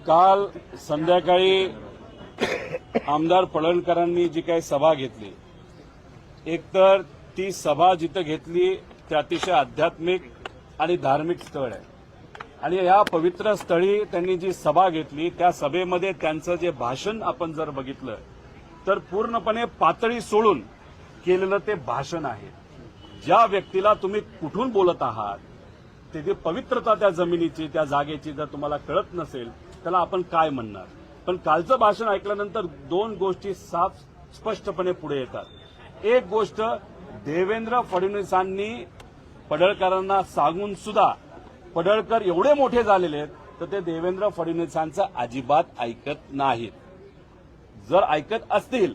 काल संध्याकाळी आमदार पडळकरांनी जी काही सभा घेतली, एकतर ती सभा जिथं घेतली ते अतिशय आध्यात्मिक आणि धार्मिक स्थळ आहे आणि या पवित्र स्थळी त्यांनी जी सभा घेतली त्या सभेमध्ये त्यांचं जे भाषण आपण जर बघितलं तर पूर्णपणे पातळी सोडून केलेलं ते भाषण आहे। ज्या व्यक्तीला तुम्ही कुठून बोलत आहात त्याची पवित्रता त्या जमिनीची त्या जागेची जर तुम्हाला कळत नसेल त्याला आपण काय म्हणणार। पण कालचं भाषण ऐकल्यानंतर दोन गोष्टी साफ स्पष्टपणे पुढे येतात। एक गोष्ट, देवेंद्र फडणवीसांनी पडळकरांना सांगून सुद्धा पडळकर एवढे मोठे झालेले आहेत तर ते देवेंद्र फडणवीसांचं अजिबात ऐकत नाहीत। जर ऐकत असतील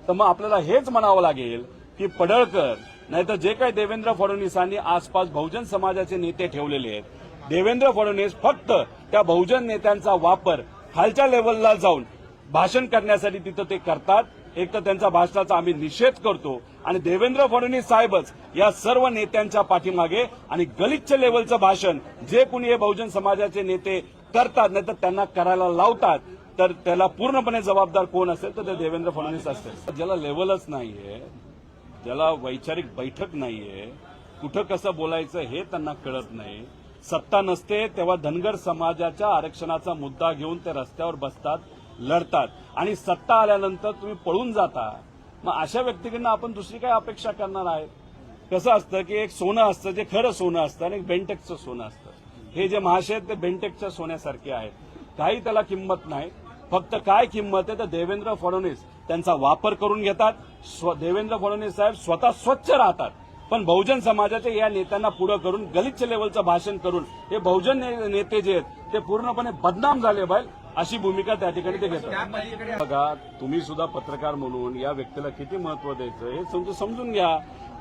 तर मग आपल्याला हेच म्हणावं लागेल की पडळकर नाहीतर जे काही देवेंद्र फडणवीसांनी आसपास बहुजन समाजाचे नेते ठेवलेले आहेत, देवेंद्र फडणवीस फक्त त्या बहुजन नेत्यांचा वापर खालच्या लेवलला जाऊन भाषण करण्यासाठी तिथं ते करतात। एक तर त्यांच्या भाषणाचा आम्ही निषेध करतो आणि देवेंद्र फडणवीस साहेबच या सर्व नेत्यांच्या पाठीमागे आणि गलिच्छ लेवलचं भाषण जे कुणी हे बहुजन समाजाचे नेते करतात नाही तर त्यांना करायला लावतात तर त्याला पूर्णपणे जबाबदार कोण असेल तर ते देवेंद्र फडणवीस असतील। ज्याला लेवलच नाहीये, ज्याला वैचारिक बैठक नाहीये, कुठं कसं बोलायचं हे त्यांना कळत नाही। सत्ता नसते तेव्हा धनगर समाजाच्या आरक्षणाचा मुद्दा घेऊन ते रस्त्यावर बसतात, लढतात आणि सत्ता आल्यानंतर तुम्ही पळून जाता। मग अशा व्यक्तीकडनं आपण दुसरी काय अपेक्षा करणार आहे? कसं असतं की एक सोनं असतं जे खरं सोनं असतं आणि एक बेंटेक्सचं सोनं असतं। हे जे महाशय आहेत ते बेंटेक्सच्या सोन्यासारखे आहेत, काही त्याला किंमत नाही। फक्त काय किंमत आहे तर देवेंद्र फडणवीस त्यांचा वापर करून घेतात। देवेंद्र फडणवीस साहेब स्वतः स्वच्छ राहतात पण बहुजन समाजाच्या या नेत्यांना पुढे करून गलिच्छ लेवलचं भाषण करून हे बहुजन नेते जे आहेत ते पूर्णपणे बदनाम झाले पाहिजे अशी भूमिका त्या ठिकाणी ते घेतात। बघा, तुम्ही सुद्धा पत्रकार म्हणून या व्यक्तीला किती महत्व द्यायचं हे समजून घ्या।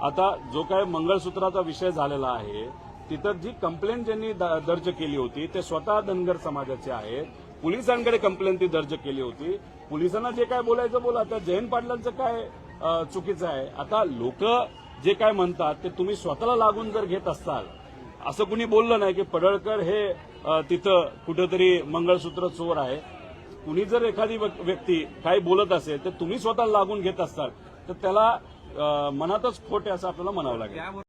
आता जो काय मंगळसूत्राचा विषय झालेला आहे तिथं जी कंप्लेंट ज्यांनी दर्ज केली होती ते स्वतः धनगर समाजाचे आहेत। पोलिसांकडे कंप्लेंट ती दर्ज केली होती। पोलिसांना जे काय बोलायचं बोला, तर जयंत पाटलांचं काय चुकीचं आहे? आता लोक जे काय म्हणतात ते तुम्ही स्वतःला लागून जर घेत असाल, असं कुणी बोललं नाही की पडळकर हे तिथं कुठेतरी मंगळसूत्र चोर आहे। कुणी जर एखादी व्यक्ती काही बोलत असेल तर तुम्ही स्वतःला लागून घेत असाल तर त्याला मनातच खोट आहे असं आपल्याला म्हणावं लागेल।